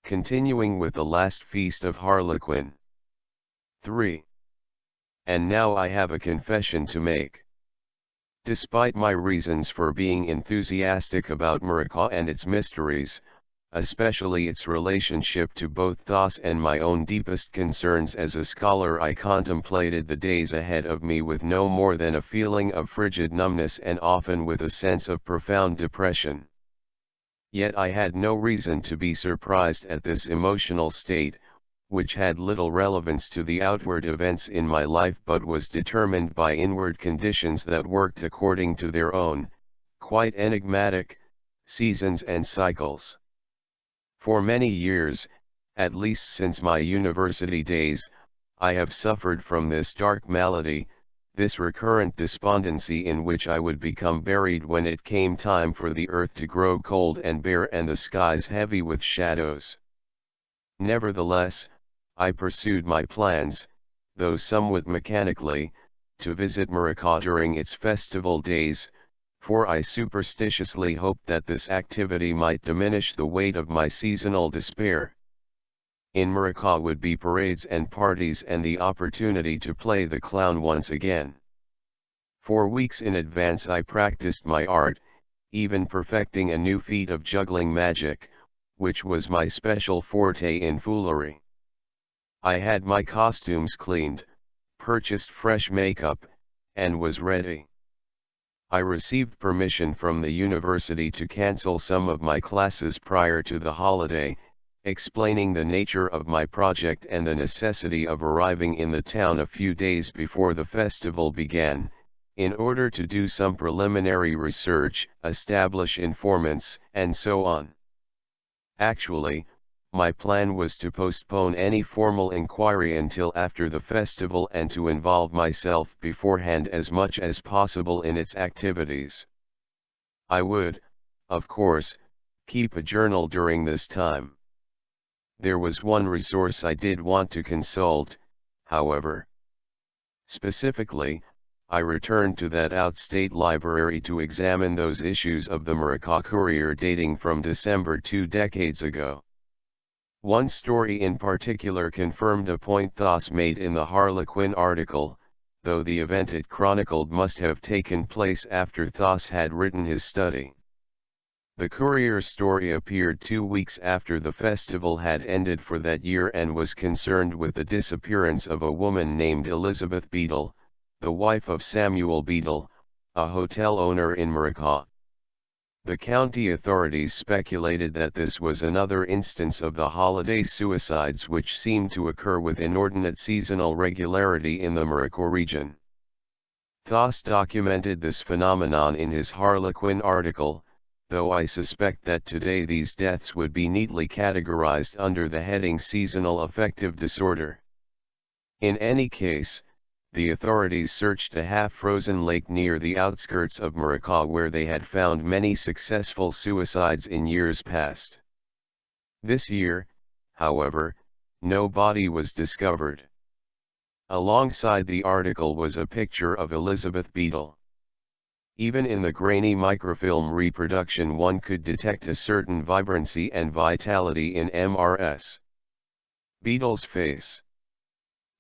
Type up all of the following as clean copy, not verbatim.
continuing with the last feast of Harlequin. 3. And now I have a confession to make. Despite my reasons for being enthusiastic about Marika and its mysteries, especially its relationship to both Thos and my own deepest concerns as a scholar, I contemplated the days ahead of me with no more than a feeling of frigid numbness and often with a sense of profound depression. Yet I had no reason to be surprised at this emotional state, which had little relevance to the outward events in my life but was determined by inward conditions that worked according to their own, quite enigmatic, seasons and cycles. For many years, at least since my university days, I have suffered from this dark malady, this recurrent despondency in which I would become buried when it came time for the earth to grow cold and bare and the skies heavy with shadows. Nevertheless, I pursued my plans, though somewhat mechanically, to visit Marika during its festival days, for I superstitiously hoped that this activity might diminish the weight of my seasonal despair. In Marika would be parades and parties and the opportunity to play the clown once again. For weeks in advance I practiced my art, even perfecting a new feat of juggling magic, which was my special forte in foolery. I had my costumes cleaned, purchased fresh makeup, and was ready. I received permission from the university to cancel some of my classes prior to the holiday, explaining the nature of my project and the necessity of arriving in the town a few days before the festival began, in order to do some preliminary research, establish informants, and so on. Actually, my plan was to postpone any formal inquiry until after the festival and to involve myself beforehand as much as possible in its activities. I would, of course, keep a journal during this time. There was one resource I did want to consult, however. Specifically, I returned to that outstate library to examine those issues of the Marika Courier dating from December 2 decades ago. One story in particular confirmed a point Thos made in the Harlequin article, though the event it chronicled must have taken place after Thos had written his study. The Courier story appeared 2 weeks after the festival had ended for that year and was concerned with the disappearance of a woman named Elizabeth Beadle, the wife of Samuel Beadle, a hotel owner in Marika. The county authorities speculated that this was another instance of the holiday suicides which seemed to occur with inordinate seasonal regularity in the Marika region. Thos documented this phenomenon in his Harlequin article, though I suspect that today these deaths would be neatly categorized under the heading seasonal affective disorder. In any case, the authorities searched a half-frozen lake near the outskirts of Marika where they had found many successful suicides in years past. This year, however, no body was discovered. Alongside the article was a picture of Elizabeth Beadle. Even in the grainy microfilm reproduction one could detect a certain vibrancy and vitality in Mrs. Beadle's face.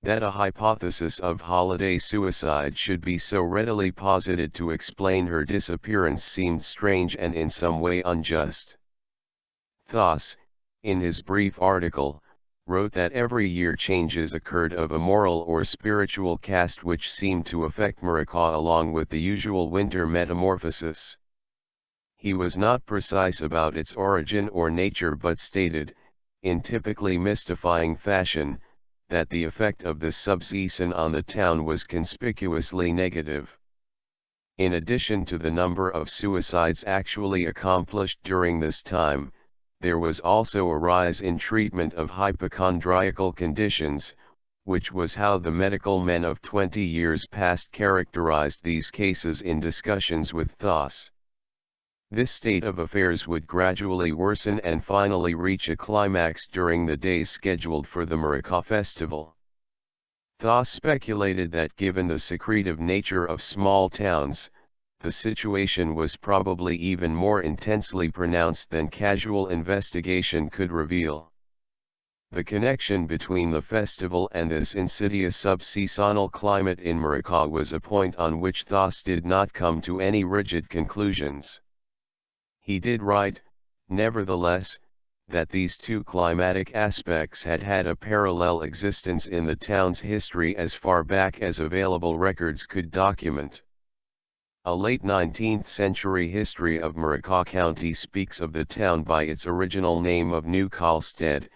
That a hypothesis of holiday suicide should be so readily posited to explain her disappearance seemed strange and in some way unjust. Thos, in his brief article, wrote that every year changes occurred of a moral or spiritual cast which seemed to affect Marika along with the usual winter metamorphosis. He was not precise about its origin or nature but stated, in typically mystifying fashion, that the effect of the subseason on the town was conspicuously negative. In addition to the number of suicides actually accomplished during this time, there was also a rise in treatment of hypochondriacal conditions, which was how the medical men of 20 years past characterized these cases in discussions with Thos. This state of affairs would gradually worsen and finally reach a climax during the days scheduled for the Marika festival. Thos speculated that given the secretive nature of small towns, the situation was probably even more intensely pronounced than casual investigation could reveal. The connection between the festival and this insidious subseasonal climate in Morocco was a point on which Thos did not come to any rigid conclusions. He did write, nevertheless, that these two climatic aspects had had a parallel existence in the town's history as far back as available records could document. A late 19th century history of Morocco County speaks of the town by its original name of New Kalstead,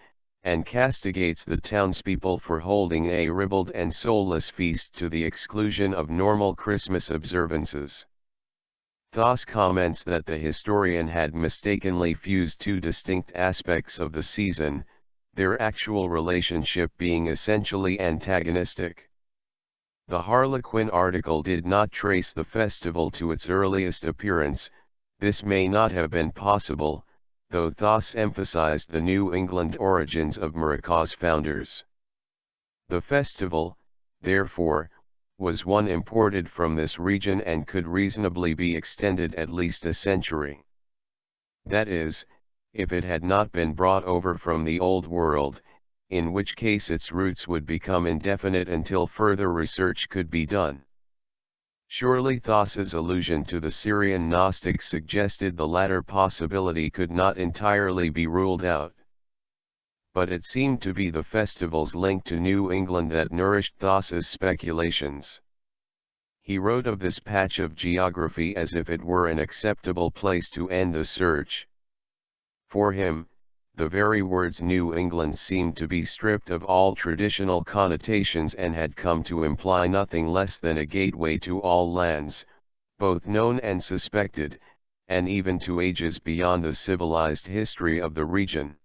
and castigates the townspeople for holding a ribald and soulless feast to the exclusion of normal Christmas observances. Thos comments that the historian had mistakenly fused two distinct aspects of the season, their actual relationship being essentially antagonistic. The Harlequin article did not trace the festival to its earliest appearance. This may not have been possible, though Thos emphasized the New England origins of Morocco's founders. The festival, therefore, was one imported from this region and could reasonably be extended at least a century. That is, if it had not been brought over from the Old World, in which case its roots would become indefinite until further research could be done. Surely Thos's allusion to the Syrian Gnostics suggested the latter possibility could not entirely be ruled out. But it seemed to be the festival's link to New England that nourished Thos's speculations. He wrote of this patch of geography as if it were an acceptable place to end the search. For him, the very words New England seemed to be stripped of all traditional connotations and had come to imply nothing less than a gateway to all lands, both known and suspected, and even to ages beyond the civilized history of the region.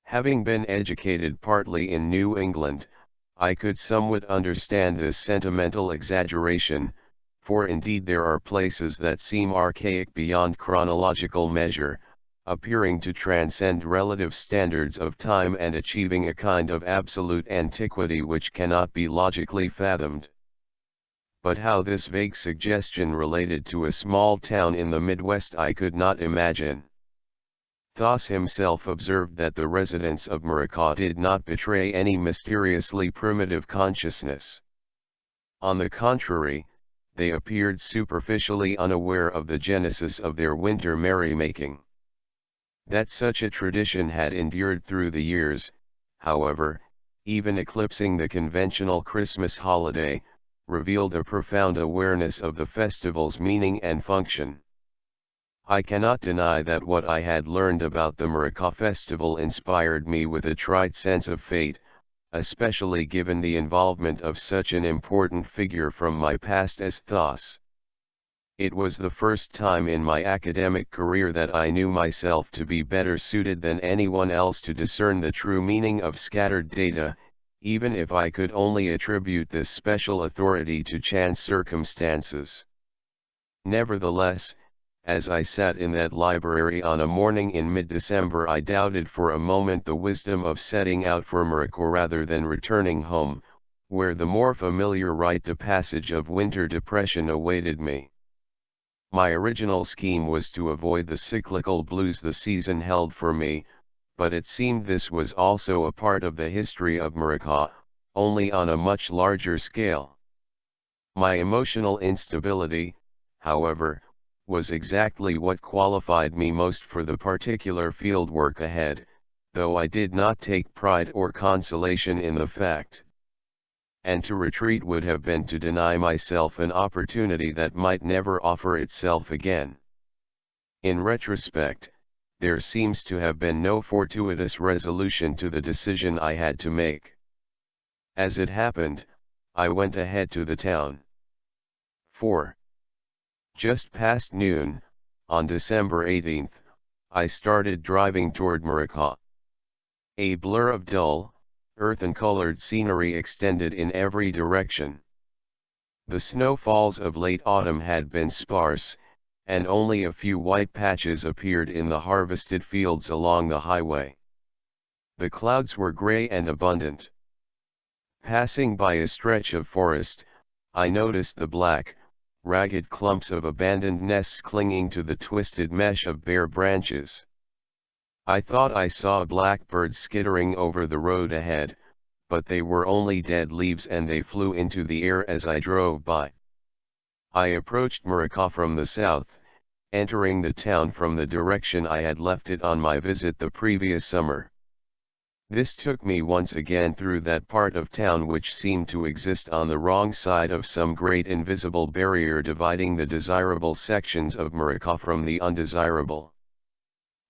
Having been educated partly in New England, I could somewhat understand this sentimental exaggeration, for indeed there are places that seem archaic beyond chronological measure, appearing to transcend relative standards of time and achieving a kind of absolute antiquity which cannot be logically fathomed. But how this vague suggestion related to a small town in the Midwest I could not imagine. Thos himself observed that the residents of Morocco did not betray any mysteriously primitive consciousness. On the contrary, they appeared superficially unaware of the genesis of their winter merrymaking. That such a tradition had endured through the years, however, even eclipsing the conventional Christmas holiday, revealed a profound awareness of the festival's meaning and function. I cannot deny that what I had learned about the Morocco festival inspired me with a trite sense of fate, especially given the involvement of such an important figure from my past as Thos. It was the first time in my academic career that I knew myself to be better suited than anyone else to discern the true meaning of scattered data, even if I could only attribute this special authority to chance circumstances. Nevertheless, as I sat in that library on a morning in mid-December, I doubted for a moment the wisdom of setting out for Morocco rather than returning home, where the more familiar rite de passage of winter depression awaited me. My original scheme was to avoid the cyclical blues the season held for me, but it seemed this was also a part of the history of Morocco, only on a much larger scale. My emotional instability, however, was exactly what qualified me most for the particular field work ahead, though I did not take pride or consolation in the fact. And to retreat would have been to deny myself an opportunity that might never offer itself again. In retrospect, there seems to have been no fortuitous resolution to the decision I had to make. As it happened, I went ahead to the town. 4. Just past noon, on December 18th, I started driving toward Morocco. A blur of dull, earthen-colored scenery extended in every direction. The snowfalls of late autumn had been sparse, and only a few white patches appeared in the harvested fields along the highway. The clouds were gray and abundant. Passing by a stretch of forest, I noticed the black, ragged clumps of abandoned nests clinging to the twisted mesh of bare branches. I thought I saw blackbirds skittering over the road ahead, but they were only dead leaves and they flew into the air as I drove by. I approached Muraka from the south, entering the town from the direction I had left it on my visit the previous summer. This took me once again through that part of town which seemed to exist on the wrong side of some great invisible barrier dividing the desirable sections of Muraka from the undesirable.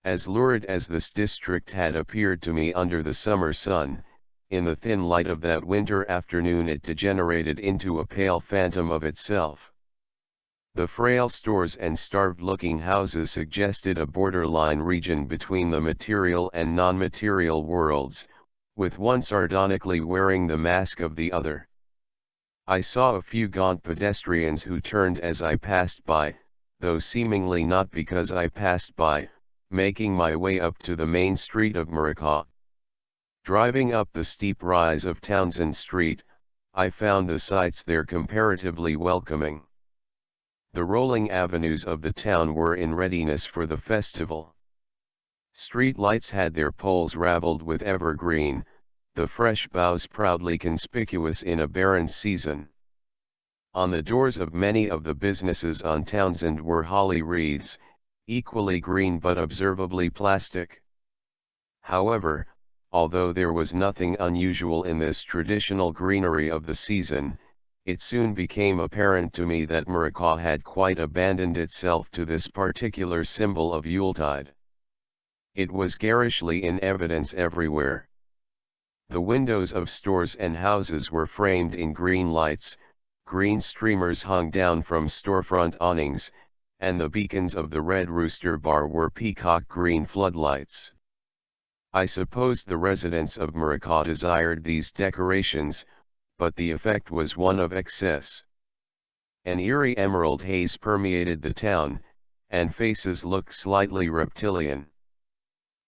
As lurid as this district had appeared to me under the summer sun, in the thin light of that winter afternoon it degenerated into a pale phantom of itself. The frail stores and starved-looking houses suggested a borderline region between the material and non-material worlds, with one sardonically wearing the mask of the other. I saw a few gaunt pedestrians who turned as I passed by, though seemingly not because I passed by, making my way up to the main street of Muraka. Driving up the steep rise of Townsend Street, I found the sights there comparatively welcoming. The rolling avenues of the town were in readiness for the festival. Street lights had their poles raveled with evergreen, the fresh boughs proudly conspicuous in a barren season. On the doors of many of the businesses on Townsend were holly wreaths, equally green but observably plastic. However, although there was nothing unusual in this traditional greenery of the season, it soon became apparent to me that Muraka had quite abandoned itself to this particular symbol of Yuletide. It was garishly in evidence everywhere. The windows of stores and houses were framed in green lights, green streamers hung down from storefront awnings, and the beacons of the Red Rooster Bar were peacock green floodlights. I supposed the residents of Muraka desired these decorations, but the effect was one of excess. An eerie emerald haze permeated the town, and faces looked slightly reptilian.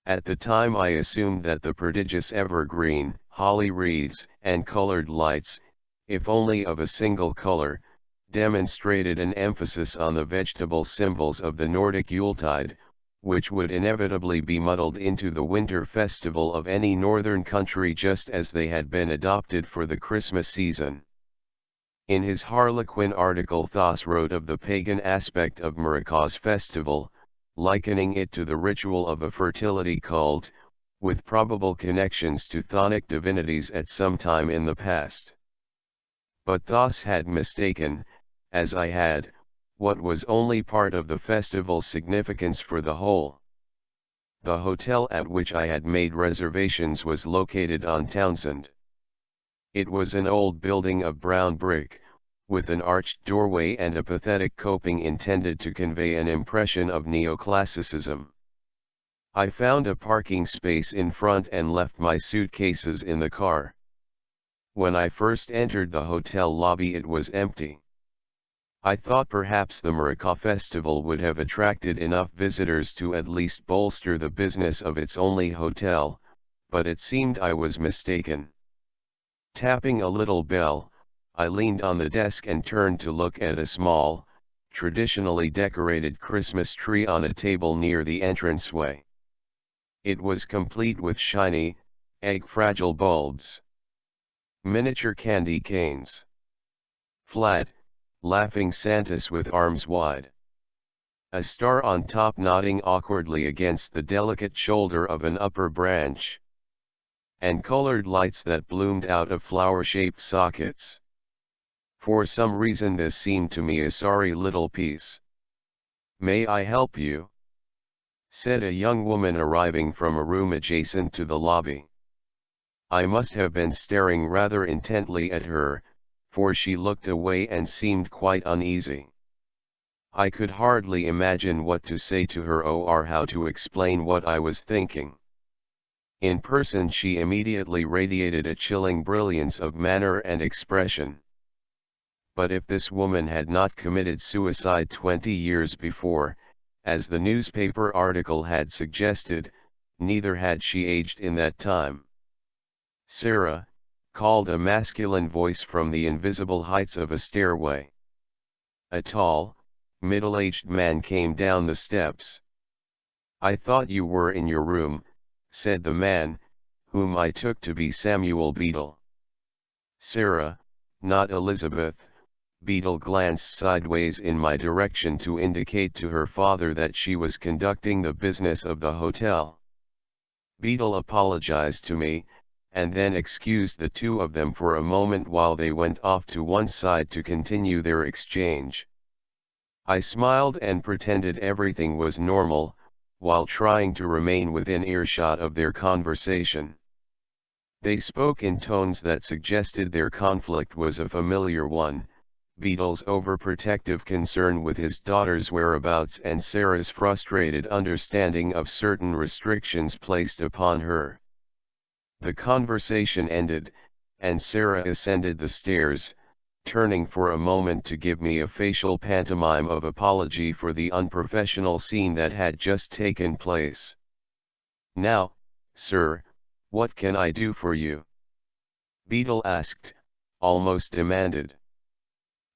At the time I assumed that the prodigious evergreen, holly wreaths, and colored lights, if only of a single color, demonstrated an emphasis on the vegetable symbols of the Nordic Yuletide, which would inevitably be muddled into the winter festival of any northern country just as they had been adopted for the Christmas season. In his Harlequin article Thos wrote of the pagan aspect of Muraka's festival, likening it to the ritual of a fertility cult, with probable connections to chthonic divinities at some time in the past. But Thos had mistaken, as I had, what was only part of the festival's significance for the whole. The hotel at which I had made reservations was located on Townsend. It was an old building of brown brick, with an arched doorway and a pathetic coping intended to convey an impression of neoclassicism. I found a parking space in front and left my suitcases in the car. When I first entered the hotel lobby it was empty. I thought perhaps the Muraka festival would have attracted enough visitors to at least bolster the business of its only hotel, but it seemed I was mistaken. Tapping a little bell, I leaned on the desk and turned to look at a small, traditionally decorated Christmas tree on a table near the entranceway. It was complete with shiny, egg-fragile bulbs. Miniature candy canes. Flat, laughing Santas with arms wide. A star on top nodding awkwardly against the delicate shoulder of an upper branch. And colored lights that bloomed out of flower-shaped sockets. For some reason this seemed to me a sorry little piece. "May I help you?" said a young woman arriving from a room adjacent to the lobby. I must have been staring rather intently at her, for she looked away and seemed quite uneasy. I could hardly imagine what to say to her or how to explain what I was thinking. In person she immediately radiated a chilling brilliance of manner and expression. But if this woman had not committed suicide 20 years before, as the newspaper article had suggested, neither had she aged in that time. "Sarah," called a masculine voice from the invisible heights of a stairway. A tall, middle-aged man came down the steps. "I thought you were in your room," said the man, whom I took to be Samuel Beadle. "Sarah, not Elizabeth." Beadle glanced sideways in my direction to indicate to her father that she was conducting the business of the hotel. Beadle apologized to me, and then excused the two of them for a moment while they went off to one side to continue their exchange. I smiled and pretended everything was normal, while trying to remain within earshot of their conversation. They spoke in tones that suggested their conflict was a familiar one, Beadle's overprotective concern with his daughter's whereabouts and Sarah's frustrated understanding of certain restrictions placed upon her. The conversation ended, and Sarah ascended the stairs, turning for a moment to give me a facial pantomime of apology for the unprofessional scene that had just taken place. "Now, sir, what can I do for you?" Beadle asked, almost demanded.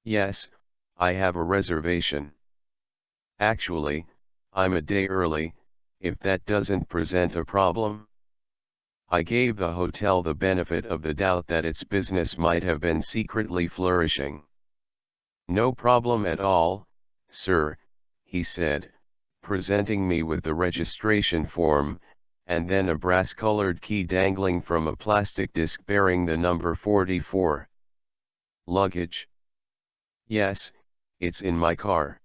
"Yes, I have a reservation. Actually, I'm a day early, if that doesn't present a problem." I gave the hotel the benefit of the doubt that its business might have been secretly flourishing. "No problem at all, sir," he said, presenting me with the registration form, and then a brass-colored key dangling from a plastic disc bearing the number 44. "Luggage?" "Yes, it's in my car."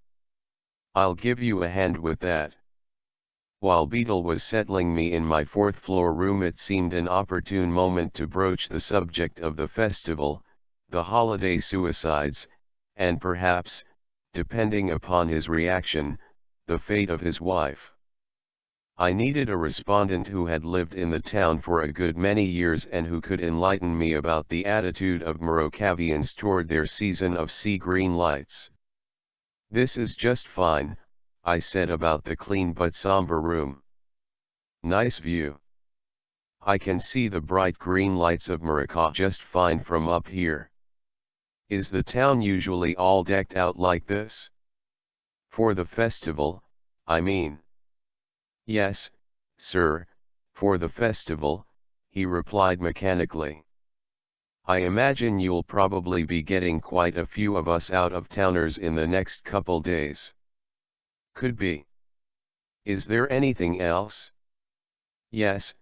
"I'll give you a hand with that." While Beadle was settling me in my fourth-floor room, it seemed an opportune moment to broach the subject of the festival, the holiday suicides, and perhaps, depending upon his reaction, the fate of his wife. I needed a respondent who had lived in the town for a good many years and who could enlighten me about the attitude of Moravians toward their season of sea green lights. "This is just fine," I said about the clean but somber room. "Nice view. I can see the bright green lights of Morocco just fine from up here. Is the town usually all decked out like this?" "For the festival, I mean." "Yes, sir, for the festival," he replied mechanically. "I imagine you'll probably be getting quite a few of us out-of-towners in the next couple days." "Could be. Is there anything else?" "Yes,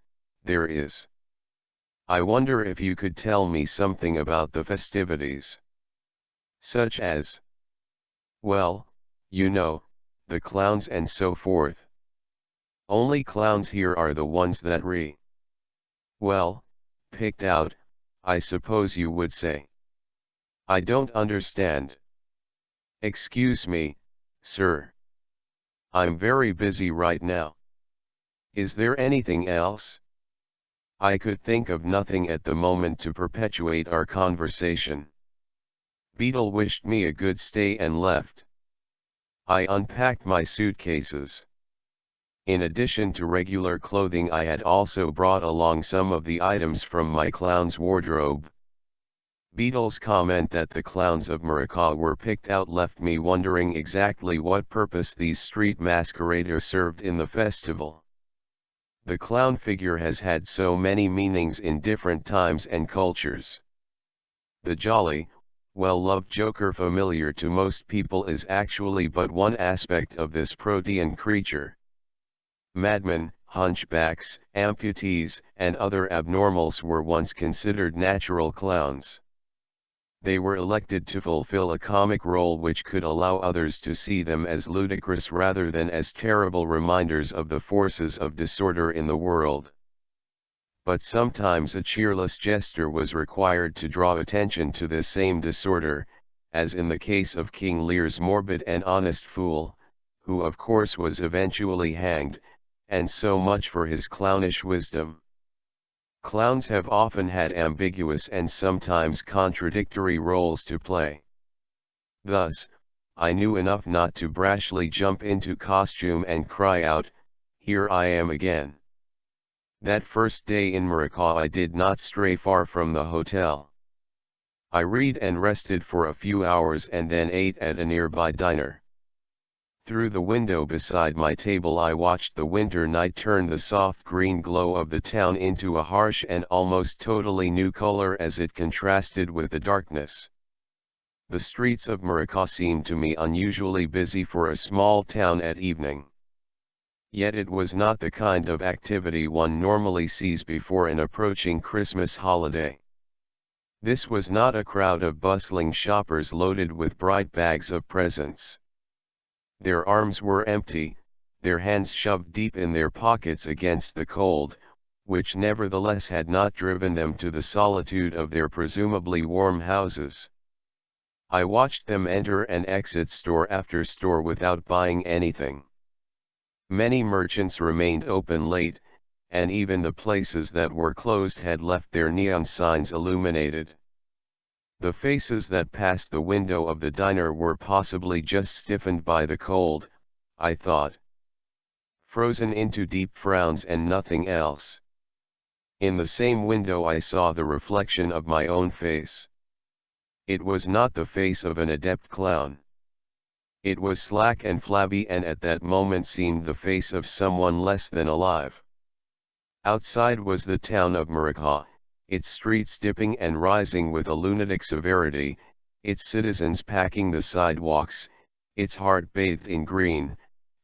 there is. I wonder if you could tell me something about the festivities." "Such as?" "Well, you know, the clowns and so forth." "Only clowns here are the ones that well, picked out, I suppose you would say." "I don't understand." "Excuse me, sir. I'm very busy right now." "Is there anything else?" I could think of nothing at the moment to perpetuate our conversation. Beadle wished me a good stay and left. I unpacked my suitcases. In addition to regular clothing, I had also brought along some of the items from my clown's wardrobe. Beadle's comment that the clowns of Morocco were picked out left me wondering exactly what purpose these street masqueraders served in the festival. The clown figure has had so many meanings in different times and cultures. The jolly, well-loved joker familiar to most people is actually but one aspect of this protean creature. Madmen, hunchbacks, amputees, and other abnormals were once considered natural clowns. They were elected to fulfill a comic role which could allow others to see them as ludicrous rather than as terrible reminders of the forces of disorder in the world. But sometimes a cheerless jester was required to draw attention to this same disorder, as in the case of King Lear's morbid and honest fool, who of course was eventually hanged, and so much for his clownish wisdom. Clowns have often had ambiguous and sometimes contradictory roles to play. Thus, I knew enough not to brashly jump into costume and cry out, "Here I am again." That first day in Morocco I did not stray far from the hotel. I read and rested for a few hours and then ate at a nearby diner. Through the window beside my table I watched the winter night turn the soft green glow of the town into a harsh and almost totally new color as it contrasted with the darkness. The streets of Maracay seemed to me unusually busy for a small town at evening. Yet it was not the kind of activity one normally sees before an approaching Christmas holiday. This was not a crowd of bustling shoppers loaded with bright bags of presents. Their arms were empty, their hands shoved deep in their pockets against the cold, which nevertheless had not driven them to the solitude of their presumably warm houses. I watched them enter and exit store after store without buying anything. Many merchants remained open late, and even the places that were closed had left their neon signs illuminated. The faces that passed the window of the diner were possibly just stiffened by the cold, I thought. Frozen into deep frowns and nothing else. In the same window I saw the reflection of my own face. It was not the face of an adept clown. It was slack and flabby and at that moment seemed the face of someone less than alive. Outside was the town of Maracay, its streets dipping and rising with a lunatic severity, its citizens packing the sidewalks, its heart bathed in green,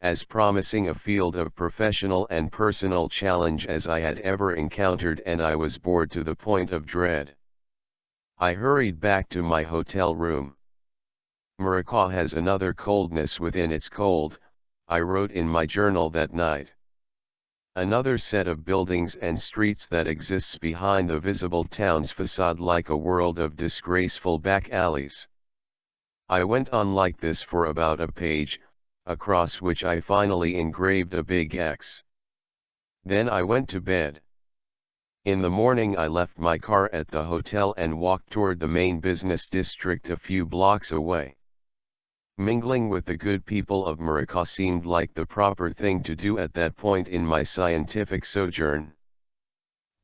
as promising a field of professional and personal challenge as I had ever encountered, and I was bored to the point of dread. I hurried back to my hotel room. Maracay has another coldness within its cold, I wrote in my journal that night. Another set of buildings and streets that exists behind the visible town's facade like a world of disgraceful back alleys. I went on like this for about a page, across which I finally engraved a big X. Then I went to bed. In the morning I left my car at the hotel and walked toward the main business district a few blocks away. Mingling with the good people of Maracay seemed like the proper thing to do at that point in my scientific sojourn.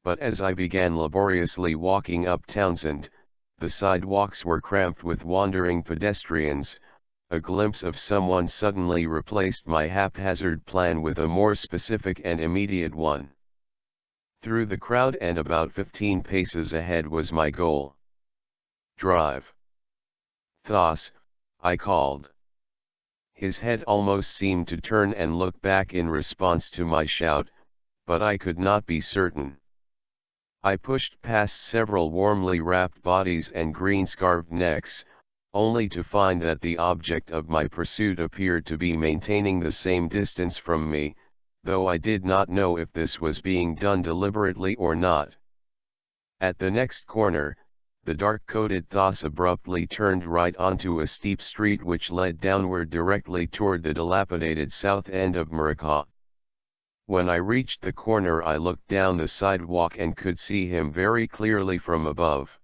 But as I began laboriously walking up Townsend, the sidewalks were cramped with wandering pedestrians. A glimpse of someone suddenly replaced my haphazard plan with a more specific and immediate one. Through the crowd and about 15 paces ahead was my goal. Drive. Thos, I called. His head almost seemed to turn and look back in response to my shout, but I could not be certain. I pushed past several warmly wrapped bodies and green-scarved necks, only to find that the object of my pursuit appeared to be maintaining the same distance from me, though I did not know if this was being done deliberately or not. At the next corner, the dark-coated Thos abruptly turned right onto a steep street which led downward directly toward the dilapidated south end of Maracay. When I reached the corner I looked down the sidewalk and could see him very clearly from above.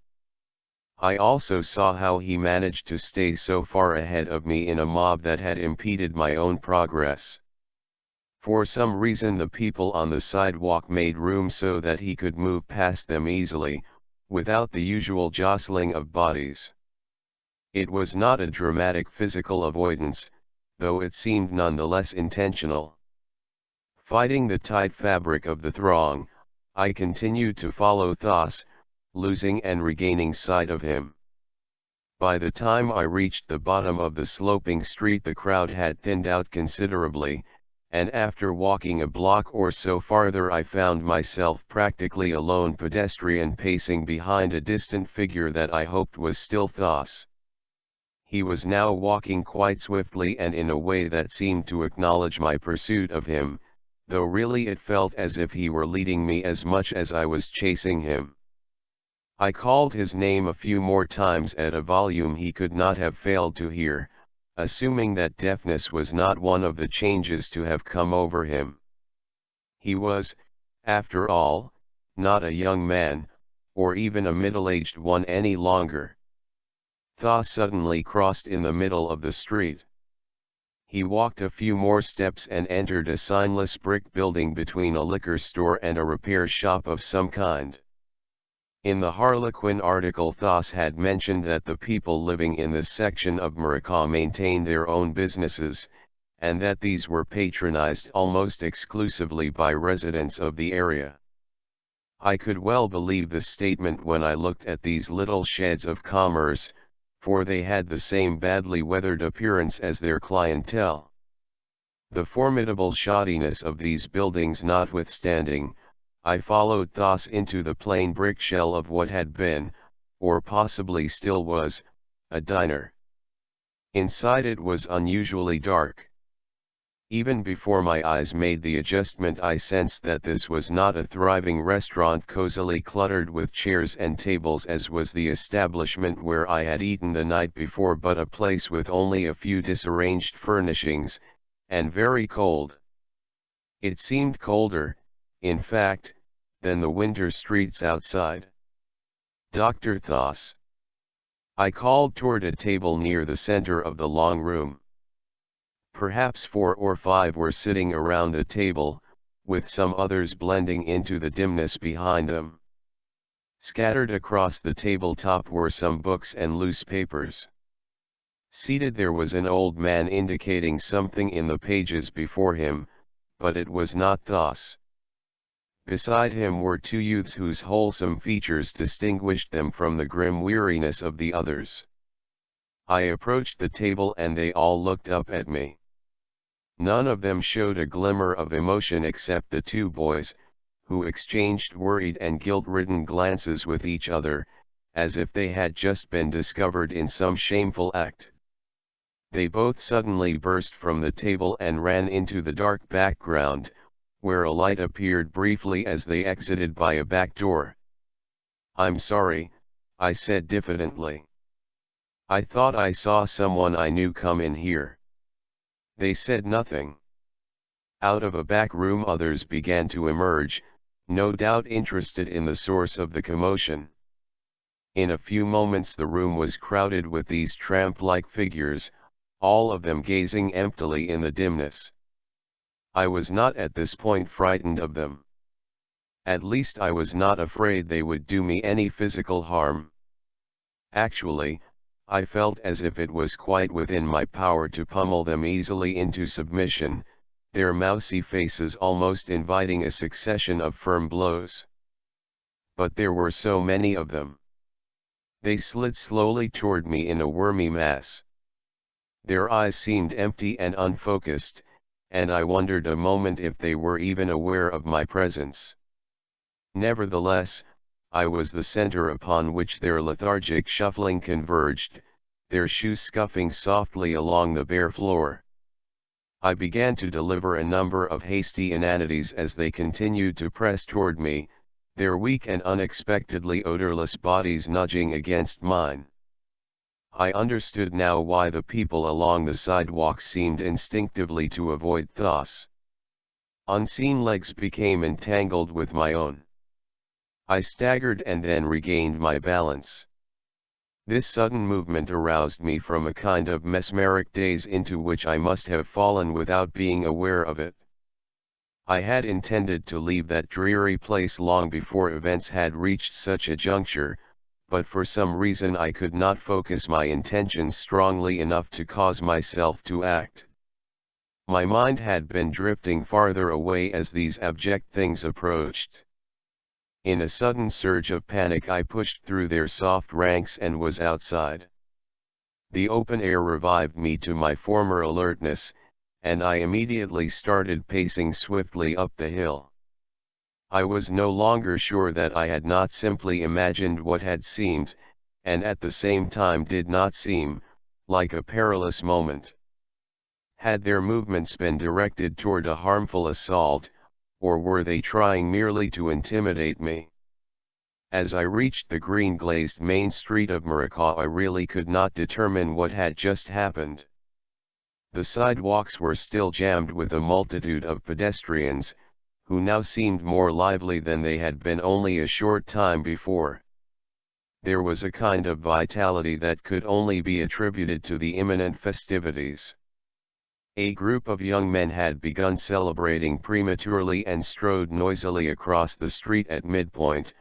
I also saw how he managed to stay so far ahead of me in a mob that had impeded my own progress. For some reason the people on the sidewalk made room so that he could move past them easily, without the usual jostling of bodies. It was not a dramatic physical avoidance, though it seemed nonetheless intentional. Fighting the tight fabric of the throng, I continued to follow Thos, losing and regaining sight of him. By the time I reached the bottom of the sloping street the crowd had thinned out considerably, and after walking a block or so farther I found myself practically a lone pedestrian pacing behind a distant figure that I hoped was still Thos. He was now walking quite swiftly and in a way that seemed to acknowledge my pursuit of him, though really it felt as if he were leading me as much as I was chasing him. I called his name a few more times at a volume he could not have failed to hear, assuming that deafness was not one of the changes to have come over him. He was, after all, not a young man, or even a middle-aged one any longer. Thos suddenly crossed in the middle of the street. He walked a few more steps and entered a signless brick building between a liquor store and a repair shop of some kind. In the Harlequin article Thos had mentioned that the people living in this section of Maracay maintained their own businesses, and that these were patronized almost exclusively by residents of the area. I could well believe the statement when I looked at these little sheds of commerce, for they had the same badly weathered appearance as their clientele. The formidable shoddiness of these buildings notwithstanding, I followed Thos into the plain brick shell of what had been, or possibly still was, a diner. Inside it was unusually dark. Even before my eyes made the adjustment, I sensed that this was not a thriving restaurant cozily cluttered with chairs and tables as was the establishment where I had eaten the night before, but a place with only a few disarranged furnishings, and very cold. It seemed colder, in fact, than the winter streets outside. Dr. Thos. I called toward a table near the center of the long room. Perhaps 4 or 5 were sitting around the table, with some others blending into the dimness behind them. Scattered across the tabletop were some books and loose papers. Seated there was an old man indicating something in the pages before him, but it was not Thos. Beside him were 2 youths whose wholesome features distinguished them from the grim weariness of the others. I approached the table and they all looked up at me. None of them showed a glimmer of emotion except the 2 boys, who exchanged worried and guilt-ridden glances with each other, as if they had just been discovered in some shameful act. They both suddenly burst from the table and ran into the dark background, where a light appeared briefly as they exited by a back door. "I'm sorry," I said diffidently. "I thought I saw someone I knew come in here." They said nothing. Out of a back room others began to emerge, no doubt interested in the source of the commotion. In a few moments the room was crowded with these tramp-like figures, all of them gazing emptily in the dimness. I was not at this point frightened of them. At least I was not afraid they would do me any physical harm. Actually, I felt as if it was quite within my power to pummel them easily into submission, their mousy faces almost inviting a succession of firm blows. But there were so many of them. They slid slowly toward me in a wormy mass. Their eyes seemed empty and unfocused, and I wondered a moment if they were even aware of my presence. Nevertheless, I was the center upon which their lethargic shuffling converged, their shoes scuffing softly along the bare floor. I began to deliver a number of hasty inanities as they continued to press toward me, their weak and unexpectedly odorless bodies nudging against mine. I understood now why the people along the sidewalk seemed instinctively to avoid Thos. Unseen legs became entangled with my own. I staggered and then regained my balance. This sudden movement aroused me from a kind of mesmeric daze into which I must have fallen without being aware of it. I had intended to leave that dreary place long before events had reached such a juncture, but for some reason I could not focus my intentions strongly enough to cause myself to act. My mind had been drifting farther away as these abject things approached. In a sudden surge of panic I pushed through their soft ranks and was outside. The open air revived me to my former alertness, and I immediately started pacing swiftly up the hill. I was no longer sure that I had not simply imagined what had seemed, and at the same time did not seem, like a perilous moment. Had their movements been directed toward a harmful assault, or were they trying merely to intimidate me? As I reached the green-glazed main street of Maracaw, I really could not determine what had just happened. The sidewalks were still jammed with a multitude of pedestrians, who now seemed more lively than they had been only a short time before. There was a kind of vitality that could only be attributed to the imminent festivities. A group of young men had begun celebrating prematurely and strode noisily across the street at midpoint,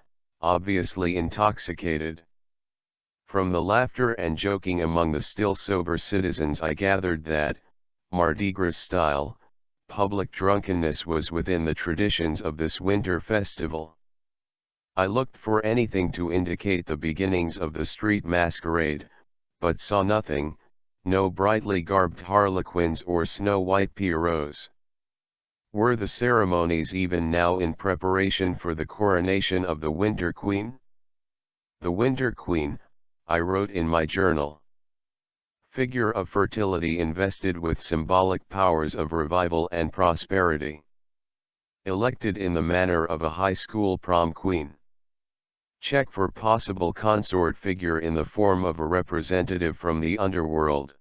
obviously intoxicated. From the laughter and joking among the still sober citizens I gathered that, Mardi Gras style, public drunkenness was within the traditions of this winter festival. I looked for anything to indicate the beginnings of the street masquerade, but saw nothing, no brightly garbed harlequins or snow-white pierrots. Were the ceremonies even now in preparation for the coronation of the Winter Queen? The Winter Queen, I wrote in my journal. Figure of fertility invested with symbolic powers of revival and prosperity. Elected in the manner of a high school prom queen. Check for possible consort figure in the form of a representative from the underworld.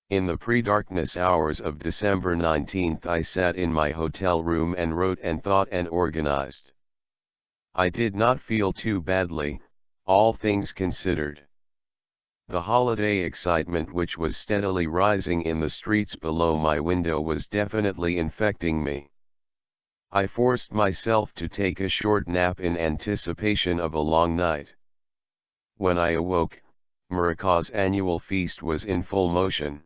In the pre-darkness hours of December 19th I sat in my hotel room and wrote and thought and organized. I did not feel too badly, all things considered. The holiday excitement which was steadily rising in the streets below my window was definitely infecting me. I forced myself to take a short nap in anticipation of a long night. When I awoke, Maracas' annual feast was in full motion.